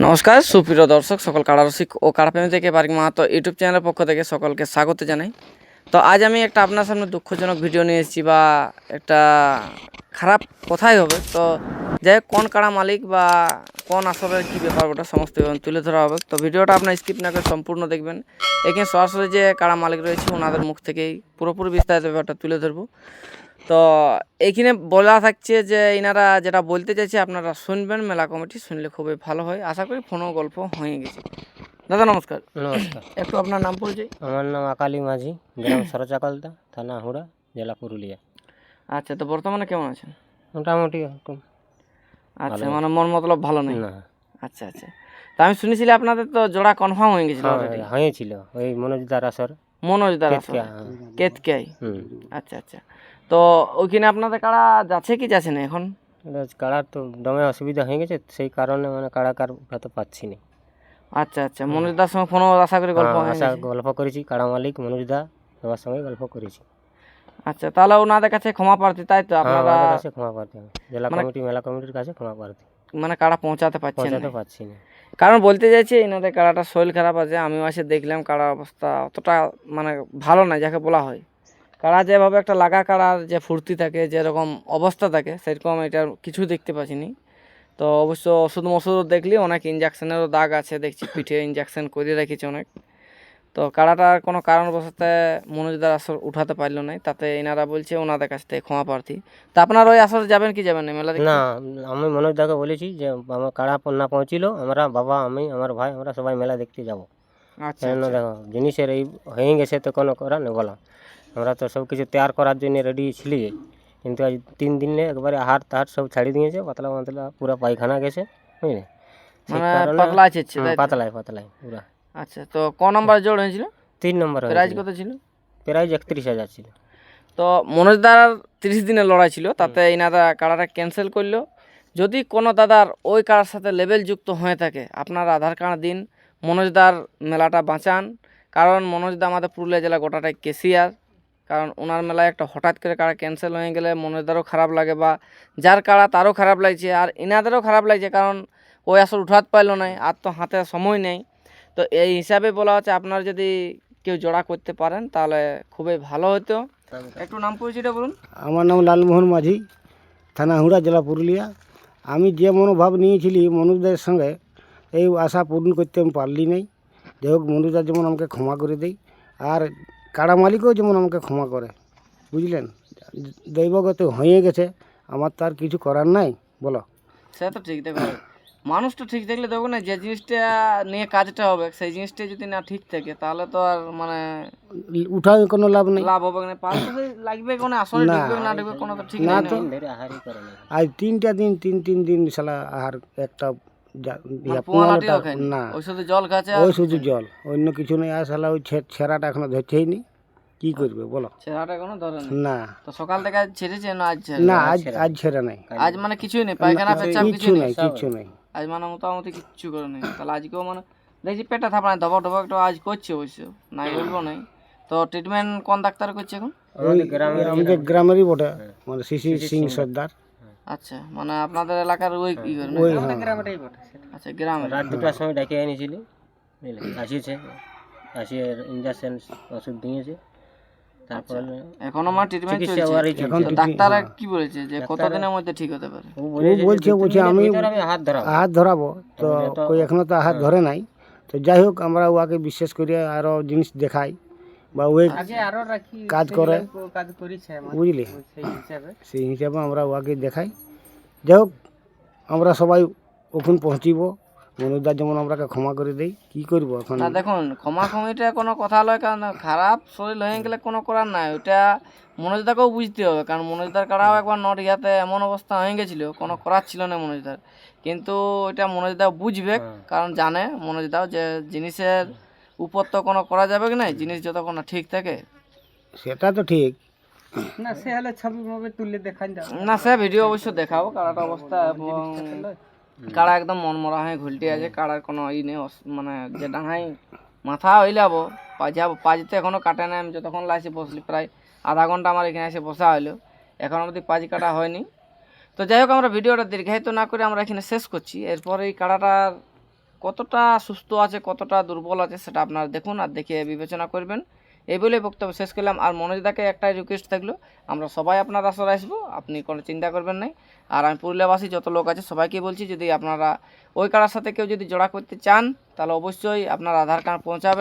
নমস্কার সুপ্রিয় দর্শক, সকল কাড়া রসিক ও কাড়াপ্রেমী থেকে পারিক মাহাতো ইউটিউব চ্যানেলের পক্ষ থেকে সকলকে স্বাগত জানাই। তো আজ আমি একটা আপনার সামনে দুঃখজনক ভিডিও নিয়ে এসেছি, বা একটা খারাপ কথাই হবে। তো যাই হোক, কোন কাড়া মালিক বা কোন আসলের কী ব্যাপার ওটা সমস্ত তুলে ধরা হবে। তো ভিডিওটা আপনার স্কিপ না করে সম্পূর্ণ দেখবেন। এখানে সরাসরি যে কাড়া মালিক রয়েছে ওনাদের মুখ থেকেই পুরোপুরি বিস্তারিত ব্যাপারটা তুলে ধরবো। তো এইখানে বলা থাকছে যে এনারা যেটা বলতে চাইছে আপনারা শুনবেন, মেলা কমিটি শুনলে খুবই ভালো হয়। আশা করি ফোনও গল্প হয়ে গেছে। দাদা নমস্কার। নমস্কার। একটু আপনার নাম পরিচয়। আমার নাম আকালি মাঝি, গ্রাম সরচাকলতা, থানা হুড়া, জেলা পুরুলিয়া। আচ্ছা, তো বর্তমানে কেমন আছেন? মোটামুটি এরকম। আচ্ছা, মানে মন মতলব ভালো নেই? না, আচ্ছা আচ্ছা। তো আমি শুনেছিলাম আপনাদের তো জোড়া কনফার্ম হয়ে গেছিল অলরেডি। হয়েছিল ওই মনোজদার আসর মনোজ দার কেতকিয়া। কেতকাই। আচ্ছা আচ্ছা। তো ওইখানে আপনাদের কাড়া যাচ্ছে কি যাচ্ছে না এখন? কাড়ার তো দমে অসুবিধা হয়ে গেছে, সেই কারণে মানে কাড়াকার উঠাতে পারছি না। আচ্ছা আচ্ছা, মনোজ দার সঙ্গে ফোনও আশা করি গল্প হয়ে গেছে? গল্প করেছি, কাড়া মালিক মনোজদা সবার সঙ্গে গল্প করেছি। আচ্ছা, তাহলে ওনাদের কাছে ক্ষমা প্রার্থী, তাই তো? আপনারা আমাদের কাছে ক্ষমা প্রার্থী, জেলা কমিটি মেলা কমিটির কাছে ক্ষমা প্রার্থী। মানে কাড়া পৌঁছাতে পারছেন না? পৌঁছাতে পারছি না, কারণ বলতে চাইছি এনাদের কাড়াটা শরীর খারাপ আছে। আমিও এসে দেখলাম কাড়ার অবস্থা অতটা মানে ভালো নয় যাকে বলা হয়। কাড়া যেভাবে একটা লাগা কাড়ার যে ফুর্তি থাকে, যেরকম অবস্থা থাকে, সেরকম এটার কিছু দেখতে পাচ্ছিনি। তো অবশ্য ওষুধ মশুদ দেখলি অনেক ইঞ্জেকশনেরও দাগ আছে, দেখছি পিঠে ইঞ্জেকশন করে রেখেছে অনেক। তো কাড়াটার কোনো কারণবশত মনোজদার আসর উঠাতে পারলো না, তাতে এনারা বলছে ওনাদের কাছ থেকে ক্ষমা প্রার্থী। তা আপনারা ওই আসরে যাবেন কি যাবেন না মেলা দেখতে? না আমি মনোজদাকে বলেছি যে আমার কাড়া না পৌঁছিল, আমরা বাবা, আমি, আমার ভাই, আমরা সবাই মেলা দেখতে যাবো। আচ্ছা কেন আচ্ছা। দেখো জিনিসের এই হয়ে গেছে তো কোনো করার নেই বলো। আমরা তো সব কিছু তৈয়ার করার জন্য রেডি ছিলি, কিন্তু আজ 3 দিনে একবারে আহার তাহার সব ছাড়ি দিয়েছে, পাতলা পাতলা পুরো পায়খানা গেছে, বুঝলে। সেই মানে কারণে পাতলা আছে, তাই তো? পাতলায় পুরা। আচ্ছা, তো ক নাম্বার জোড় হয়েছিল? 3 নম্বর প্রাইজ হয়েছিল। কত ছিল? প্রাইজ 31,000 ছিল। তো মনোজদার 30 দিনের লড়াই ছিল, তাতে ইনারা কাড়াটা ক্যান্সেল করলো। যদি কোনো দাদার ওই কাড়ার সাথে লেভেল যুক্ত হয়ে থাকে, আপনারা আধার কার্ড দিন, মনোজদার মেলাটা বাঁচান। কারণ মনোজদা আমাদের পুরুলিয়া জেলা গোটাটাই কেশিয়ার। কারণ ওনার মেলায় একটা হঠাৎ করে কাড়া ক্যান্সেল হয়ে গেলে মনোজদারও খারাপ লাগে, বা যার কাড়া তারও খারাপ লাগছে, আর ইনাদেরও খারাপ লাগছে, কারণ ওই আসল উঠাতে পারলো না, আর তো হাতে সময় নেই। তো এই হিসাবে বলা হচ্ছে আপনারা যদি কেউ জোড়া করতে পারেন তাহলে খুবই ভালো হতো। একটু নাম পরিচয়টা বলুন। আমার নাম লালমোহন মাঝি, থানা হুড়া, জেলা পুরুলিয়া। আমি যে মনোভাব নিয়েছিলি মনুজদের সঙ্গে, এই আশা পূরণ করতে আমি পারলি নাই। যাই হোক, মনুজদা যেমন আমাকে ক্ষমা করে দেয়, আর কাড়া মালিকও যেমন আমাকে ক্ষমা করে, বুঝলেন। দৈবগত হয়ে গেছে, আমার তো আর কিছু করার নাই, বলো। সে তো ঠিক। দেখো, মানুষটা ঠিক থাকলে দেখো না, যে জিনিসটা নিয়ে কাজটা হবে সেই জিনিসটা যদি না ঠিক থাকে তাহলে তো আর মানে উঠাও কোনো লাভ নেই। লাভ হবে না। পাল্টা লাগবে কোনো আসলে না। ঢুকবে না ঢুকবে কোনো তো ঠিক না নেই। তো। আহারই করে না। আজ 3টা দিন, 3 দিন সালা আহার একটা পোয়ালাটিও খায় না, ওই শুধু জল খাচ্ছে। ওই শুধু জল, অন্য কিছু নেই। আর সালা ওই ছেঁড়াটা এখনো ধরছেই নি, কি করবে বলো। ছেঁড়াটা কোনো ধরে না। না তো সকাল থেকে আজ ছেড়েছে না আজ ছেড়ে? না, আজ ছেড়ে নাই, আজ মানে কিছুই নেই, পায়খানা পেচ্ছাপ কিচ্ছু কিছু নেই? নাই, কিচ্ছু নাই। আজ মানে মোটামুটি কিচ্ছু করে নেই। তাহলে আজকেও মানে দেখছি পেটে থাপড়ায় ধবক ধবক একটু আজ করছে অবশ্য, নাই বলবো নাই। তো ট্রিটমেন্ট কোন ডাক্তার করছে এখন? আমাদের গ্রামেরই বটে, মানে শিশি সিং সর্দার। আচ্ছা, মানে আপনাদের এলাকার ওই ই করে না? ওই গ্রামটাই বটে। আচ্ছা, গ্রামে। রাত 2টার সময় ডেকে এনেছিলি, আসিয়েছে, আসিয়ে ইঞ্জেকশন ওষুধ দিয়েছে, তারপর এখনো আমার ট্রিটমেন্ট চিকিৎসা চলছে। ওয়ারই চলছে। তো ডাক্তার কি বলেছে যে কতদিনের মধ্যে ঠিক হতে পারে? ও ও বলছে আমি হাত ধরাবো। হাত ধরাবো, তো কই এখনো তো হাত ধরে নাই। তো যাই হোক, আমরা ওকে বিশেষ করে আরো জিনিস দেখাই, বা ওই কাজ করে, বুঝলি, সেই হিসাবে আমরা ওকে দেখাই। যাই হোক, আমরা সবাই ওখানে পৌঁছিব, মনুদার যেমন আমরাকে ক্ষমা করে দেই, কি করব এখন। না দেখুন, ক্ষমাক্ষমিটা কোনো কথা লয়, কারণ খারাপ শরীর হয়ে গেলে কোনো করার নাই। ওটা মনোজদাকেও বুঝতে হবে, কারণ মনোজদার কারাও একবার ইয়াতে এমন অবস্থা হয়ে গেছিলো, কোনো করার ছিল না মনোজদার। কিন্তু ওইটা মনোজদাও বুঝবে, কারণ জানে মনোজদাও যে জিনিসের উপর তো কোনো করা যাবে কি না, জিনিস যতক্ষণ না ঠিক থাকে। সেটা তো ঠিক। না সে হলে ছবি মবি তুলে দেখান যাবে না, সে ভিডিও অবশ্য দেখাবো কারাটা অবস্থা, এবং কাড়া একদম মনমরা হয়ে ঘুলটি আছে। কাড়ার কোনো ই নেই, মানে যে ডাঙাই মাথা হইলাবো পাজিতে এখনো কাটে না। আমি যতক্ষণ লাইসে বসলি প্রায় আধা ঘন্টা আমার এখানে এসে বসা হইলো, এখন অবধি পাজি কাটা হয়নি। তো যাই হোক, আমরা ভিডিওটা দীর্ঘায়িত না করে আমরা এখানে শেষ করছি। এরপর এই কাড়াটার কতটা সুস্থ আছে কতটা দুর্বল আছে সেটা আপনারা দেখুন আর দেখে বিবেচনা করবেন। এই বলে বক্তব্য শেষ করলাম। আর মনোজদাকে একটাই রিকোয়েস্ট থাকলো, আমরা সবাই আপনার আসরে আসবো, আপনি কোনো চিন্তা করবেন নাই। আর আমি পুরুলিয়াবাসী যত লোক আছে সবাইকে বলছি, যদি আপনারা ওই কাড়ার সাথে কেউ যদি জোড়া করতে চান তাহলে অবশ্যই আপনার আধার কার্ড পৌঁছাবেন।